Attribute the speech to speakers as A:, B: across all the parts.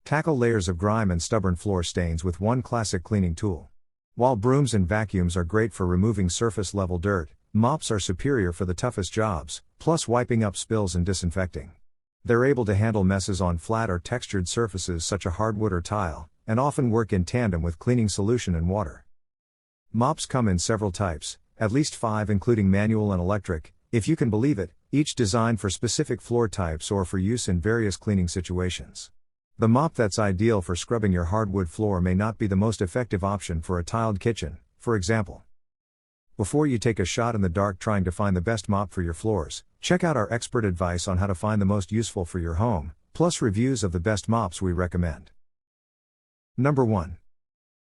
A: Tackle layers of grime and stubborn floor stains with one classic cleaning tool. While brooms and vacuums are great for removing surface level dirt, mops are superior for the toughest jobs, plus wiping up spills and disinfecting. They're able to handle messes on flat or textured surfaces such as hardwood or tile, and often work in tandem with cleaning solution and water. Mops come in several types, at least 5 including manual and electric, if you can believe it, each designed for specific floor types or for use in various cleaning situations. The mop that's ideal for scrubbing your hardwood floor may not be the most effective option for a tiled kitchen, for example. Before you take a shot in the dark trying to find the best mop for your floors, check out our expert advice on how to find the most useful for your home, plus reviews of the best mops we recommend. Number 1.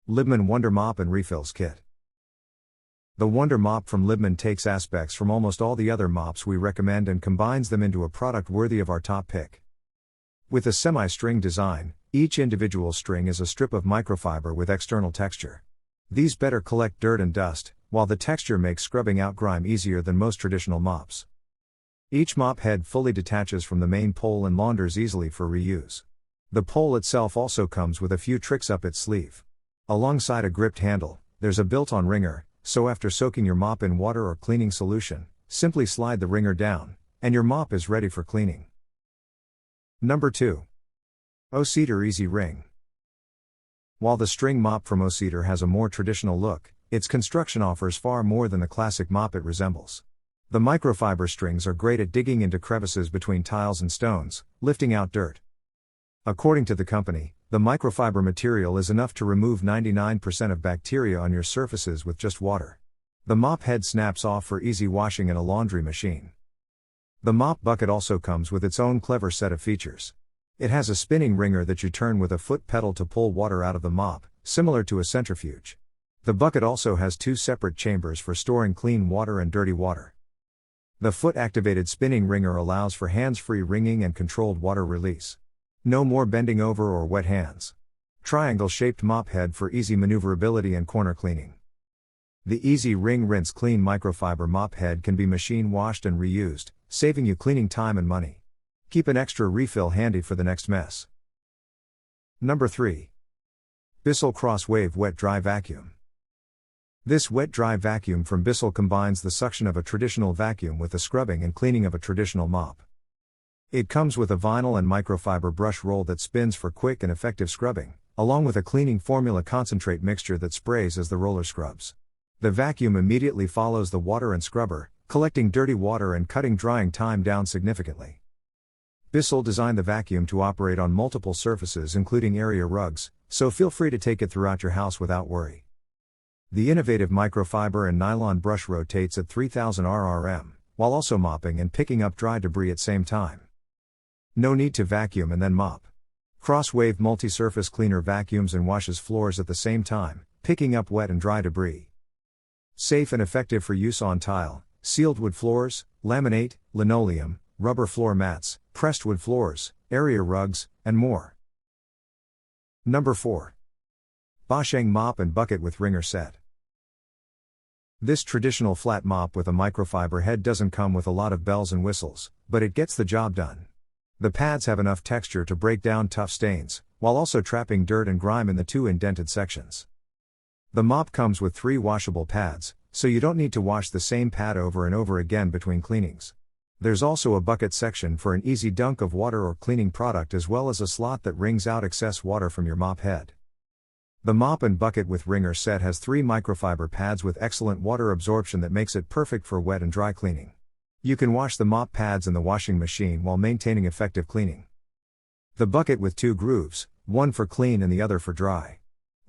A: Libman Wonder Mop and Refills Kit. The Wonder Mop from Libman takes aspects from almost all the other mops we recommend and combines them into a product worthy of our top pick. With a semi-string design, each individual string is a strip of microfiber with external texture. These better collect dirt and dust, while the texture makes scrubbing out grime easier than most traditional mops. Each mop head fully detaches from the main pole and launders easily for reuse. The pole itself also comes with a few tricks up its sleeve. Alongside a gripped handle, there's a built-on wringer, so after soaking your mop in water or cleaning solution, simply slide the wringer down, and your mop is ready for cleaning. Number 2. O-Cedar Easy Ring. While the string mop from O-Cedar has a more traditional look, its construction offers far more than the classic mop it resembles. The microfiber strings are great at digging into crevices between tiles and stones, lifting out dirt. According to the company, the microfiber material is enough to remove 99% of bacteria on your surfaces with just water. The mop head snaps off for easy washing in a laundry machine. The mop bucket also comes with its own clever set of features. It has a spinning wringer that you turn with a foot pedal to pull water out of the mop, similar to a centrifuge. The bucket also has 2 separate chambers for storing clean water and dirty water. The foot-activated spinning wringer allows for hands-free wringing and controlled water release. No more bending over or wet hands. Triangle-shaped mop head for easy maneuverability and corner cleaning. The Easy Ring Rinse Clean microfiber mop head can be machine washed and reused, saving you cleaning time and money. Keep an extra refill handy for the next mess. Number 3. Bissell Cross-Wave Wet Dry Vacuum. This wet-dry vacuum from Bissell combines the suction of a traditional vacuum with the scrubbing and cleaning of a traditional mop. It comes with a vinyl and microfiber brush roll that spins for quick and effective scrubbing, along with a cleaning formula concentrate mixture that sprays as the roller scrubs. The vacuum immediately follows the water and scrubber, collecting dirty water and cutting drying time down significantly. Bissell designed the vacuum to operate on multiple surfaces including area rugs, so feel free to take it throughout your house without worry. The innovative microfiber and nylon brush rotates at 3000 RRM, while also mopping and picking up dry debris at same time. No need to vacuum and then mop. Cross-wave multi-surface cleaner vacuums and washes floors at the same time, picking up wet and dry debris. Safe and effective for use on tile, sealed wood floors, laminate, linoleum, rubber floor mats, pressed wood floors, area rugs, and more. Number 4. Basheng Mop and Bucket with Wringer Set. This traditional flat mop with a microfiber head doesn't come with a lot of bells and whistles, but it gets the job done. The pads have enough texture to break down tough stains, while also trapping dirt and grime in the 2 indented sections. The mop comes with 3 washable pads, so you don't need to wash the same pad over and over again between cleanings. There's also a bucket section for an easy dunk of water or cleaning product as well as a slot that wrings out excess water from your mop head. The Mop and Bucket with Wringer set has 3 microfiber pads with excellent water absorption that makes it perfect for wet and dry cleaning. You can wash the mop pads in the washing machine while maintaining effective cleaning. The bucket with 2 grooves, one for clean and the other for dry.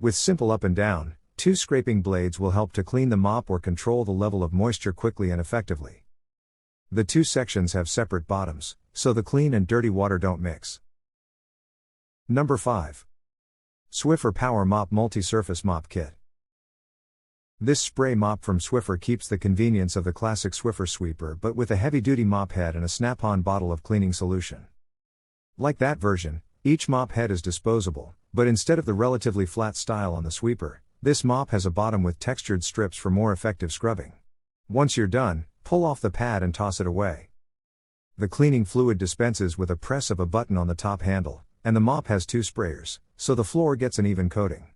A: With simple up and down, 2 scraping blades will help to clean the mop or control the level of moisture quickly and effectively. The 2 sections have separate bottoms, so the clean and dirty water don't mix. Number 5. Swiffer Power Mop Multi-Surface Mop Kit. This spray mop from Swiffer keeps the convenience of the classic Swiffer sweeper but with a heavy-duty mop head and a snap-on bottle of cleaning solution. Like that version, each mop head is disposable, but instead of the relatively flat style on the sweeper, this mop has a bottom with textured strips for more effective scrubbing. Once you're done, pull off the pad and toss it away. The cleaning fluid dispenses with a press of a button on the top handle, and the mop has 2 sprayers, so the floor gets an even coating.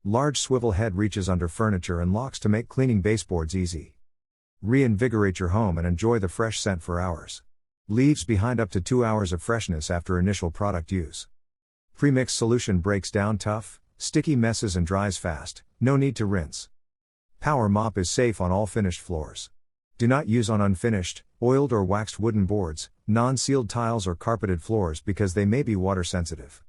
A: Large swivel head reaches under furniture and locks to make cleaning baseboards easy. Reinvigorate your home and enjoy the fresh scent for hours. Leaves behind up to 2 hours of freshness after initial product use. Premixed solution breaks down tough, sticky messes and dries fast, no need to rinse. Power mop is safe on all finished floors. Do not use on unfinished, oiled or waxed wooden boards, non-sealed tiles or carpeted floors because they may be water sensitive.